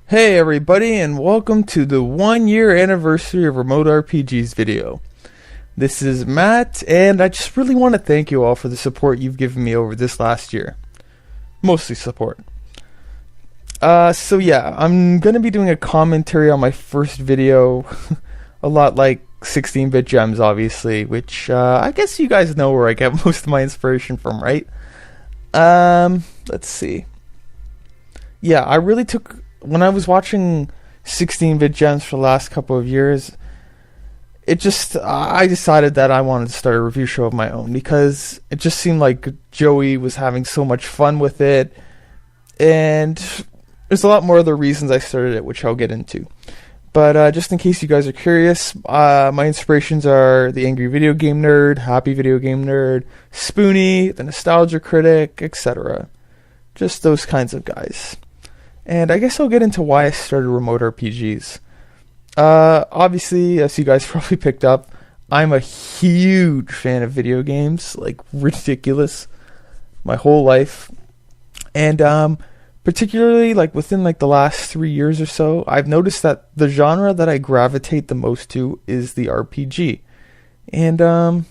Hey everybody, and welcome to the 1 year anniversary of Remote RPGs video. This is Matt, and I just really want to thank you all for the support you've given me over this last year. Mostly support. So yeah, I'm gonna be doing a commentary on my first video, a lot like 16-bit gems obviously, which I guess you guys know where I get most of my inspiration from, right? Let's see. Yeah, I really took... When I was watching 16-bit gems for the last couple of years, I decided that I wanted to start a review show of my own because it just seemed like Joey was having so much fun with it, and there's a lot more other reasons I started it, which I'll get into. But just in case you guys are curious, my inspirations are the Angry Video Game Nerd, Happy Video Game Nerd, Spoonie, the Nostalgia Critic, etc. Just those kinds of guys. And I guess I'll get into why I started Remote RPGs. Obviously, as you guys probably picked up, I'm a huge fan of video games, like ridiculous, my whole life. And particularly like within like the last 3 years or so, I've noticed that the genre that I gravitate the most to is the RPG. And I'm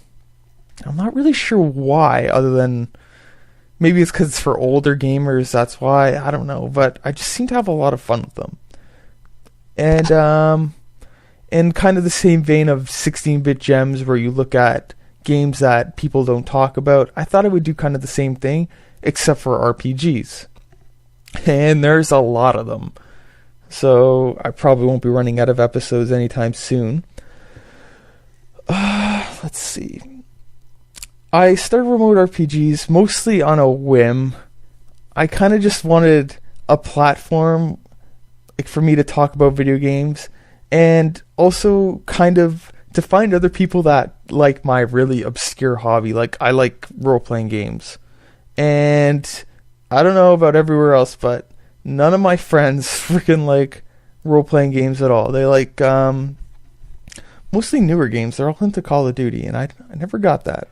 not really sure why, other than... Maybe it's because it's for older gamers, that's why, I don't know, but I just seem to have a lot of fun with them. And in kind of the same vein of 16-bit gems, where you look at games that people don't talk about, I thought I would do kind of the same thing, except for RPGs. And there's a lot of them. So I probably won't be running out of episodes anytime soon. Let's see. I started Remote RPGs mostly on a whim. I kind of just wanted a platform like for me to talk about video games, and also kind of to find other people that like my really obscure hobby. Like, I like role-playing games. And I don't know about everywhere else, but none of my friends freaking like role-playing games at all. They like mostly newer games. They're all into Call of Duty, and I never got that.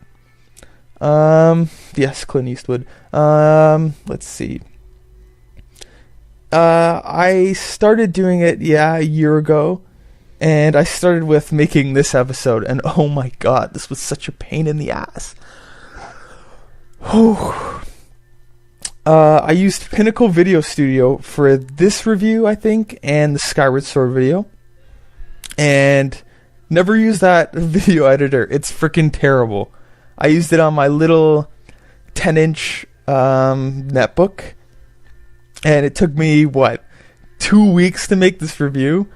Yes, Clint Eastwood. Let's see. I started doing it, a year ago, and I started with making this episode, and oh my god, this was such a pain in the ass. I used Pinnacle Video Studio for this review, I think, and the Skyward Sword video, and never used that video editor. It's freaking terrible. I used it on my little 10-inch netbook, and it took me, 2 weeks to make this review?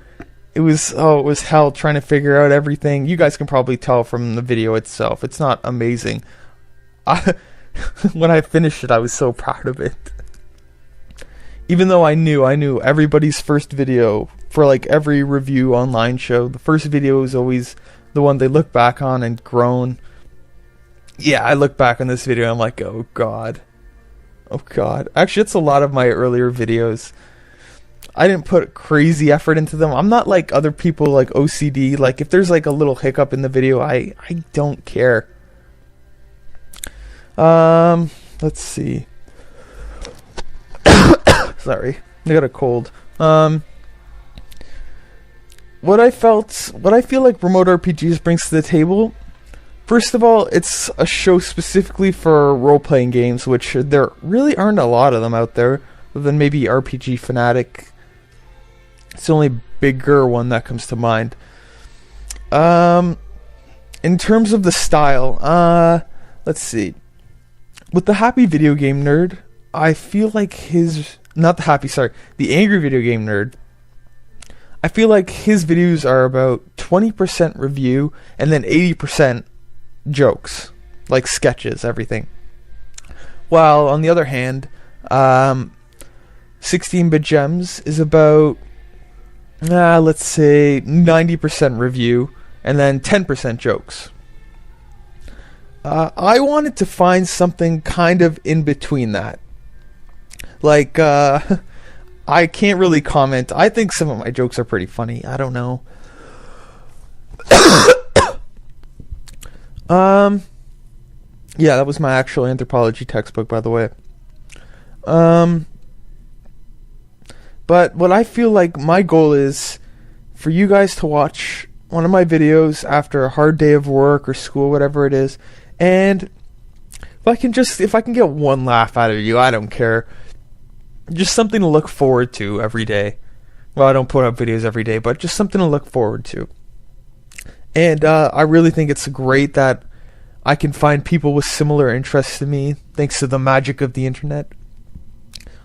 It was hell trying to figure out everything. You guys can probably tell from the video itself. It's not amazing. When I finished it, I was so proud of it. Even though I knew everybody's first video for like every review online show, the first video is always the one they look back on and groan. Yeah, I look back on this video, I'm like, oh god. Oh god. Actually, it's a lot of my earlier videos. I didn't put crazy effort into them. I'm not like other people, like OCD. Like, if there's like a little hiccup in the video, I don't care. Let's see. Sorry, I got a cold. What I feel like Remote RPGs brings to the table... First of all, it's a show specifically for role-playing games, which there really aren't a lot of them out there, other than maybe RPG Fanatic. It's the only bigger one that comes to mind. In terms of the style, let's see. With the Happy Video Game Nerd, I feel like the Angry Video Game Nerd, I feel like his videos are about 20% review, and then 80% jokes, like sketches, everything. While on the other hand, 16-bit gems is about let's say 90% review and then 10% jokes. I wanted to find something kind of in between that. Like, I can't really comment. I think some of my jokes are pretty funny. I don't know. Yeah, that was my actual anthropology textbook, by the way. But what I feel like my goal is for you guys to watch one of my videos after a hard day of work or school, whatever it is, and if I can get one laugh out of you, I don't care. Just something to look forward to every day. Well, I don't put up videos every day, but just something to look forward to. And I really think it's great that I can find people with similar interests to me, thanks to the magic of the internet.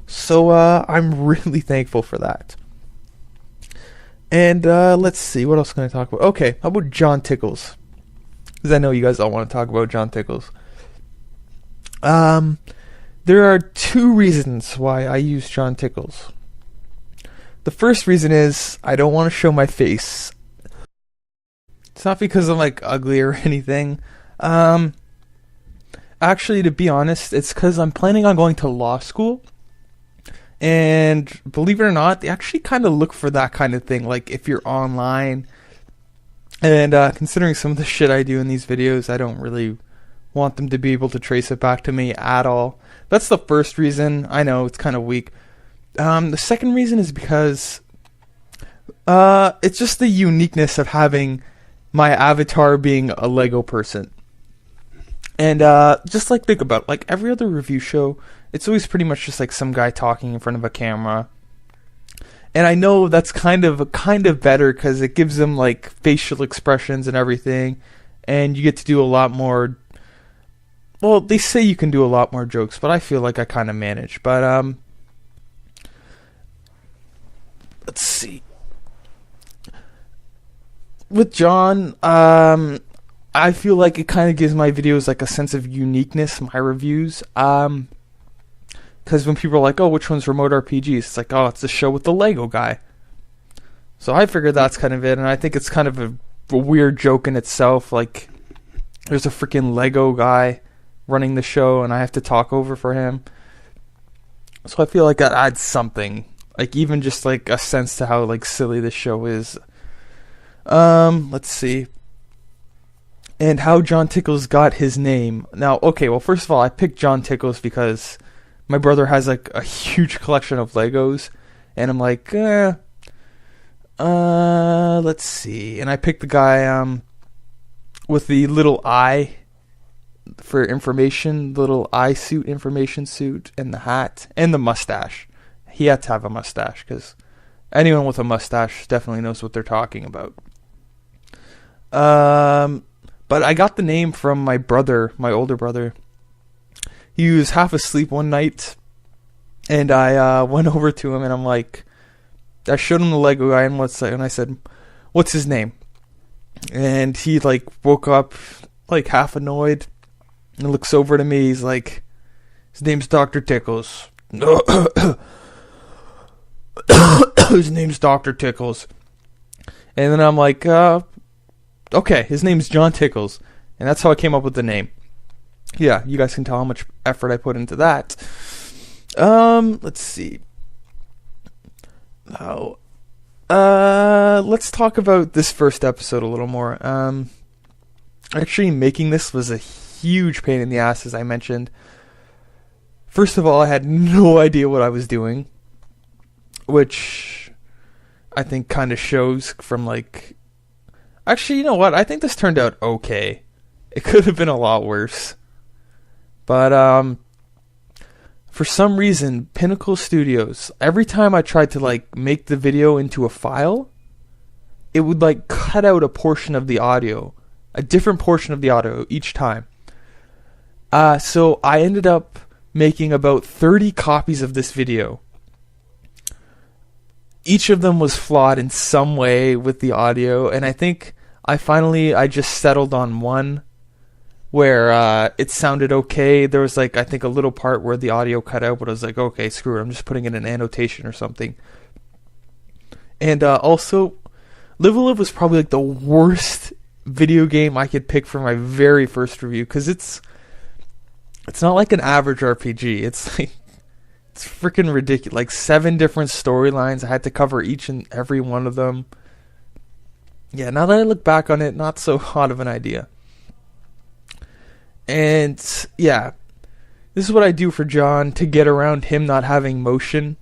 So I'm really thankful for that. And let's see, what else can I talk about? Okay, how about John Tickles? Because I know you guys all want to talk about John Tickles. There are two reasons why I use John Tickles. The first reason is I don't want to show my face. It's not because I'm like ugly or anything. Actually, to be honest, it's because I'm planning on going to law school. And believe it or not, they actually kind of look for that kind of thing. Like if you're online. And considering some of the shit I do in these videos, I don't really want them to be able to trace it back to me at all. That's the first reason. I know it's kind of weak. The second reason is because it's just the uniqueness of having my avatar being a Lego person. And just like think about like every other review show, it's always pretty much just like some guy talking in front of a camera. And I know that's kind of better because it gives them like facial expressions and everything, and you get to do a lot more. Well, they say you can do a lot more jokes, but I feel like I kind of manage. But let's see. With John, I feel like it kind of gives my videos like a sense of uniqueness, my reviews. Because when people are like, oh, which one's Remote RPGs? It's like, oh, it's the show with the Lego guy. So I figured that's kind of it, and I think it's kind of a weird joke in itself. Like, there's a freaking Lego guy running the show, and I have to talk over for him. So I feel like that adds something. Like, even just like a sense to how like silly this show is. Let's see. And how John Tickles got his name. Now, okay, well, first of all, I picked John Tickles because my brother has like a huge collection of Legos, and I'm like, let's see. And I picked the guy with the little eye for information, little eye suit, information suit, and the hat, and the mustache. He had to have a mustache because anyone with a mustache definitely knows what they're talking about. But I got the name from my brother, my older brother. He was half asleep one night, and I went over to him, and I'm like, I showed him the Lego guy, and I said, what's his name? And he like woke up like half annoyed, and looks over to me. He's like, his name's Dr. Tickles. His name's Dr. Tickles. And then I'm like, okay, his name's John Tickles. And that's how I came up with the name. Yeah, you guys can tell how much effort I put into that. Let's see. Now, let's talk about this first episode a little more. Actually, making this was a huge pain in the ass, as I mentioned. First of all, I had no idea what I was doing, which I think kind of shows from like... Actually, you know what? I think this turned out okay. It could have been a lot worse. But, for some reason, Pinnacle Studios, every time I tried to like make the video into a file, it would like cut out a portion of the audio, a different portion of the audio each time. So I ended up making about 30 copies of this video. Each of them was flawed in some way with the audio, and I think I just settled on one where it sounded okay. There was like, I think a little part where the audio cut out, but I was like, okay, screw it, I'm just putting in an annotation or something. And also, Live A Live was probably like the worst video game I could pick for my very first review, because it's not like an average RPG. It's like, it's freaking ridiculous. Like 7 different storylines. I had to cover each and every one of them. Yeah, now that I look back on it, not so hot of an idea. And yeah, this is what I do for John to get around him not having motion.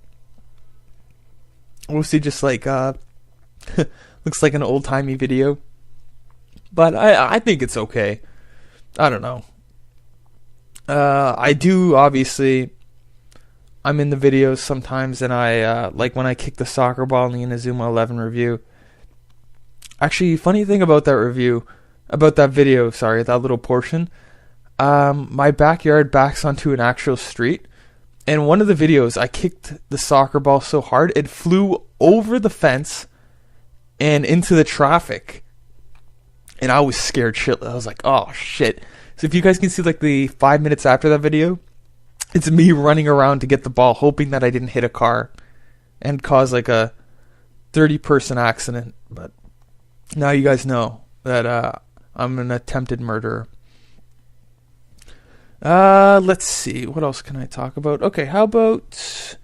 Mostly just like looks like an old-timey video. But I think it's okay. I don't know. I do, obviously, I'm in the videos sometimes, and I like when I kick the soccer ball in the Inazuma 11 review. Actually, funny thing about that video, sorry, that little portion, my backyard backs onto an actual street, and one of the videos, I kicked the soccer ball so hard, it flew over the fence and into the traffic, and I was scared shitless. I was like, oh shit. So if you guys can see like the 5 minutes after that video, it's me running around to get the ball, hoping that I didn't hit a car and cause like a 30-person accident. But now you guys know that I'm an attempted murderer. Let's see. What else can I talk about? Okay, how about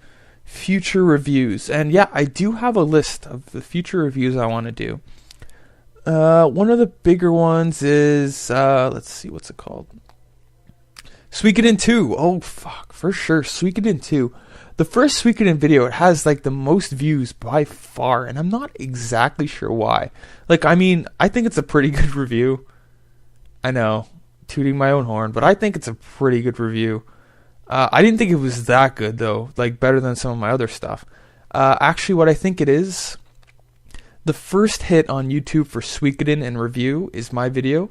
future reviews? And yeah, I do have a list of the future reviews I want to do. One of the bigger ones is, let's see, what's it called? Suikoden 2. Oh, fuck, for sure. Suikoden 2. The first Suikoden video, it has, like, the most views by far, and I'm not exactly sure why. Like, I mean, I think it's a pretty good review. I know, tooting my own horn, but I think it's a pretty good review. I didn't think it was that good, though. Like, better than some of my other stuff. Actually, what I think it is, the first hit on YouTube for Suikoden and review is my video.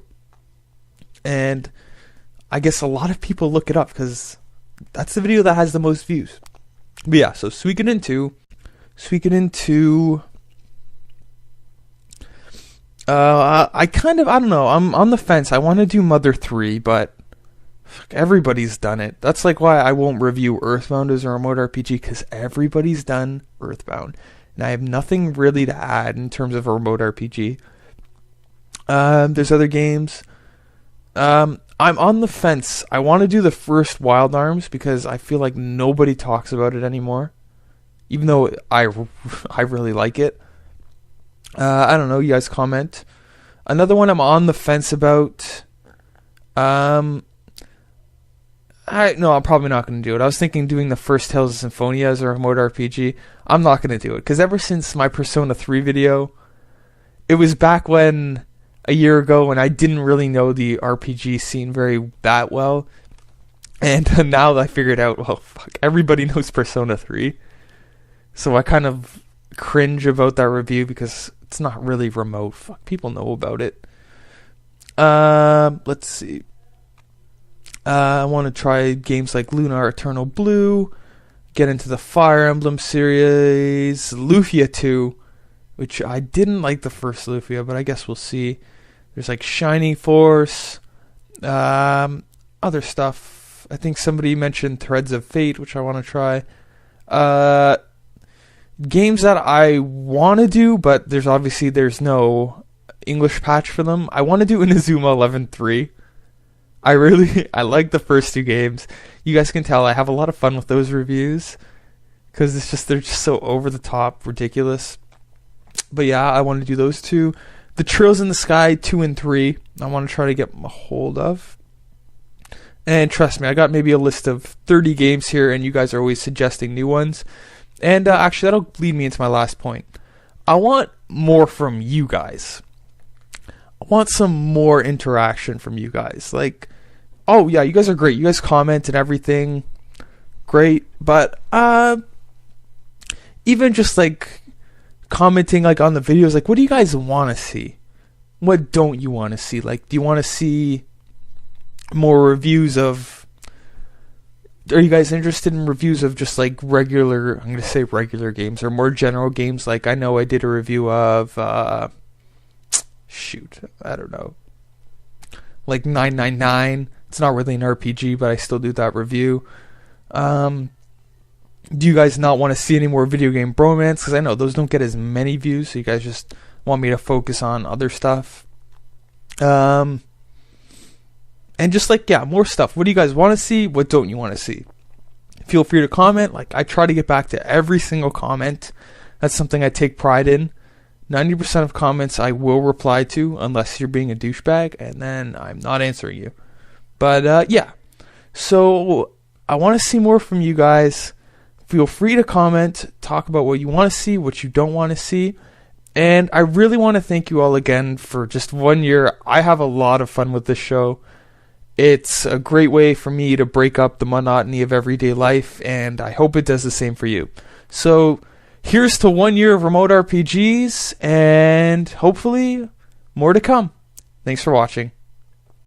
And I guess a lot of people look it up because that's the video that has the most views. But yeah, so Suikoden 2. Suikoden 2. I don't know. I'm on the fence. I want to do Mother 3, but everybody's done it. That's like why I won't review Earthbound as a remote RPG, because everybody's done Earthbound. And I have nothing really to add in terms of a remote RPG. There's other games. I'm on the fence. I want to do the first Wild Arms because I feel like nobody talks about it anymore. Even though I really like it. I don't know. You guys comment. Another one I'm on the fence about. I'm probably not going to do it. I was thinking doing the first Tales of Symphonia as a remote RPG. I'm not going to do it because ever since my Persona 3 video, it was back when a year ago when I didn't really know the RPG scene that well. And now I figured out, well, fuck, everybody knows Persona 3. So I kind of cringe about that review because it's not really remote. Fuck, people know about it. Let's see. I want to try games like Lunar Eternal Blue, get into the Fire Emblem series, Lufia 2, which I didn't like the first Lufia, but I guess we'll see. There's like Shining Force, other stuff. I think somebody mentioned Threads of Fate, which I want to try. Games that I want to do, but there's no English patch for them. I want to do Inazuma 11-3. I like the first two games. You guys can tell I have a lot of fun with those reviews because they're just so over the top, ridiculous. But yeah, I want to do those two. The Trails in the Sky 2 and 3, I want to try to get a hold of. And trust me, I got maybe a list of 30 games here, and you guys are always suggesting new ones. And actually, that'll lead me into my last point. I want more from you guys. I want some more interaction from you guys. Like, oh yeah, you guys are great. You guys comment and everything. Great. But even just like commenting like on the videos, like what do you guys want to see? What don't you want to see? Like, do you want to see more reviews of, are you guys interested in reviews of just like regular, I'm going to say regular games or more general games? Like I know I did a review of I don't know, like 999. It's not really an RPG, but I still do that review. Do you guys not want to see any more video game bromance? Because I know those don't get as many views, so you guys just want me to focus on other stuff. And just like, yeah, more stuff. What do you guys want to see? What don't you want to see? Feel free to comment. Like, I try to get back to every single comment. That's something I take pride in. 90% of comments I will reply to, unless you're being a douchebag, and then I'm not answering you. But, yeah. So, I want to see more from you guys. Feel free to comment, talk about what you want to see, what you don't want to see. And I really want to thank you all again for just 1 year. I have a lot of fun with this show. It's a great way for me to break up the monotony of everyday life, and I hope it does the same for you. So here's to 1 year of Remote RPGs, and hopefully more to come. Thanks for watching.